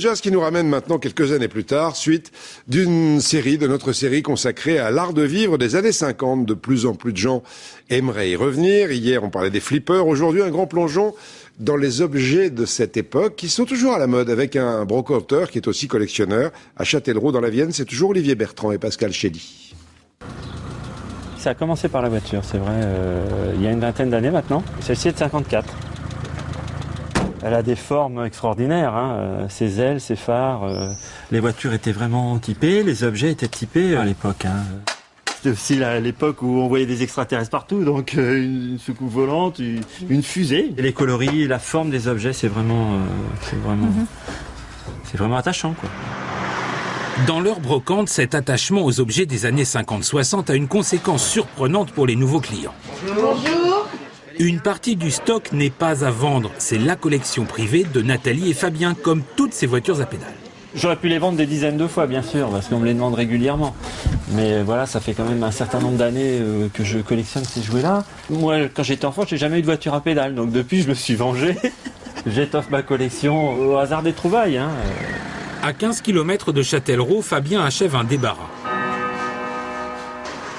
jazz qui nous ramène maintenant quelques années plus tard, suite de notre série consacrée à l'art de vivre des années 50. De plus en plus de gens aimeraient y revenir. Hier, on parlait des flippers. Aujourd'hui, un grand plongeon dans les objets de cette époque qui sont toujours à la mode, avec un brocanteur qui est aussi collectionneur. À Châtellerault, dans la Vienne, c'est toujours Olivier Bertrand et Pascal Chédy. Ça a commencé par la voiture, c'est vrai, il y a une vingtaine d'années maintenant. Celle-ci est de 54. Elle a des formes extraordinaires, hein. Ses ailes, ses phares. Les voitures étaient vraiment typées, les objets étaient typés à l'époque. Hein. C'était aussi l'époque où on voyait des extraterrestres partout, donc une soucoupe volante, une fusée. Et les coloris, la forme des objets, c'est vraiment attachant, quoi. Dans leur brocante, cet attachement aux objets des années 50-60 a une conséquence surprenante pour les nouveaux clients. Bonjour. Une partie du stock n'est pas à vendre. C'est la collection privée de Nathalie et Fabien, comme toutes ces voitures à pédales. J'aurais pu les vendre des dizaines de fois, bien sûr, parce qu'on me les demande régulièrement. Mais voilà, ça fait quand même un certain nombre d'années que je collectionne ces jouets-là. Moi, quand j'étais enfant, j'ai jamais eu de voiture à pédales. Donc depuis, je me suis vengé. J'étoffe ma collection au hasard des trouvailles, hein. À 15 km de Châtellerault, Fabien achève un débarras.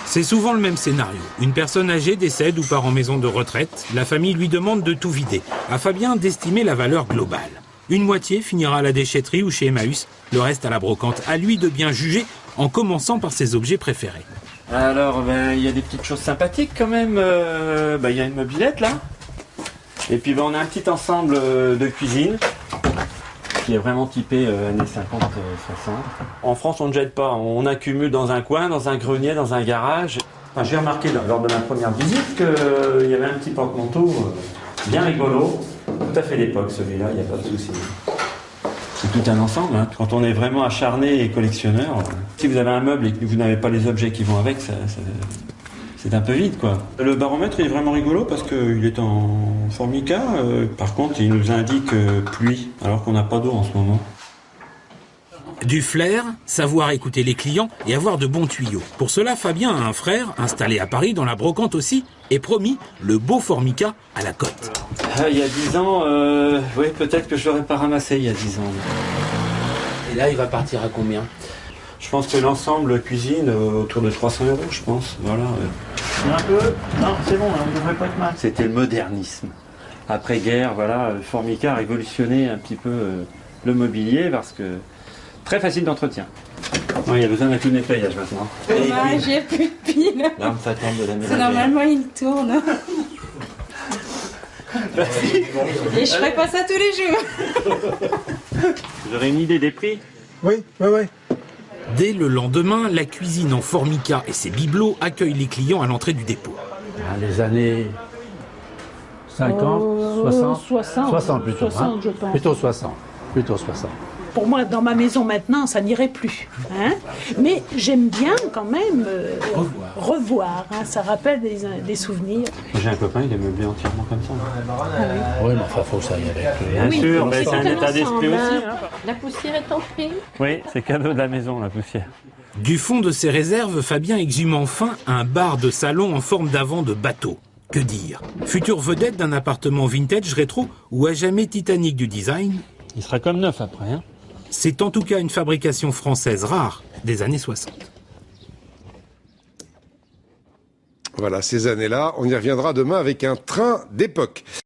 C'est souvent le même scénario. Une personne âgée décède ou part en maison de retraite. La famille lui demande de tout vider. À Fabien d'estimer la valeur globale. Une moitié finira à la déchetterie ou chez Emmaüs. Le reste à la brocante. À lui de bien juger, en commençant par ses objets préférés. Alors, il y a des petites choses sympathiques quand même. Il y a une mobilette là. Et puis on a un petit ensemble de cuisine qui est vraiment typé années 50-60. En France, on ne jette pas. On accumule dans un coin, dans un grenier, dans un garage. Enfin, j'ai remarqué lors de ma première visite qu'il y avait un petit porte-manteau bien rigolo. Tout à fait d'époque celui-là, il n'y a pas de souci. C'est tout un ensemble. Hein. Quand on est vraiment acharné et collectionneur, si vous avez un meuble et que vous n'avez pas les objets qui vont avec, c'est un peu vide, quoi. Le baromètre il est vraiment rigolo parce qu'il est en formica. Par contre, il nous indique pluie, alors qu'on n'a pas d'eau en ce moment. Du flair, savoir écouter les clients et avoir de bons tuyaux. Pour cela, Fabien a un frère, installé à Paris, dans la brocante aussi, et promis le beau formica à la cote. Il y a 10 ans, oui, peut-être que je l'aurais pas ramassé il y a 10 ans. Et là, il va partir à combien? Je pense que l'ensemble cuisine autour de 300 €, je pense. Voilà. Un peu. Non, c'est bon, on ne devrait pas être mal. C'était le modernisme. Après-guerre, voilà, Formica a révolutionné un petit peu le mobilier parce que très facile d'entretien. Il y a besoin d'un coup de nettoyage maintenant. Dommage, j'ai plus de piles. L'arme fatale de la maison. Normalement, il tourne. Et je ferai pas ça tous les jours. Vous aurez une idée des prix? Oui. Dès le lendemain, la cuisine en formica et ses bibelots accueillent les clients à l'entrée du dépôt. Les années 50, 60 60 plutôt. 60, je pense. Plutôt 60. Pour moi, dans ma maison maintenant, ça n'irait plus. Hein. Mais j'aime bien quand même revoir. Hein. Ça rappelle des souvenirs. J'ai un copain, il est meublé entièrement comme ça. Oui, mais enfin, faut que ça y aille. Bien sûr, mais c'est un état d'esprit aussi. Hein. La poussière est en prix. Oui, c'est cadeau de la maison, la poussière. Du fond de ses réserves, Fabien exhume enfin un bar de salon en forme d'avant de bateau. Que dire? Future vedette d'un appartement vintage rétro ou à jamais titanique du design? Il sera comme neuf après, hein. C'est en tout cas une fabrication française rare des années 60. Voilà, ces années-là, on y reviendra demain avec un train d'époque.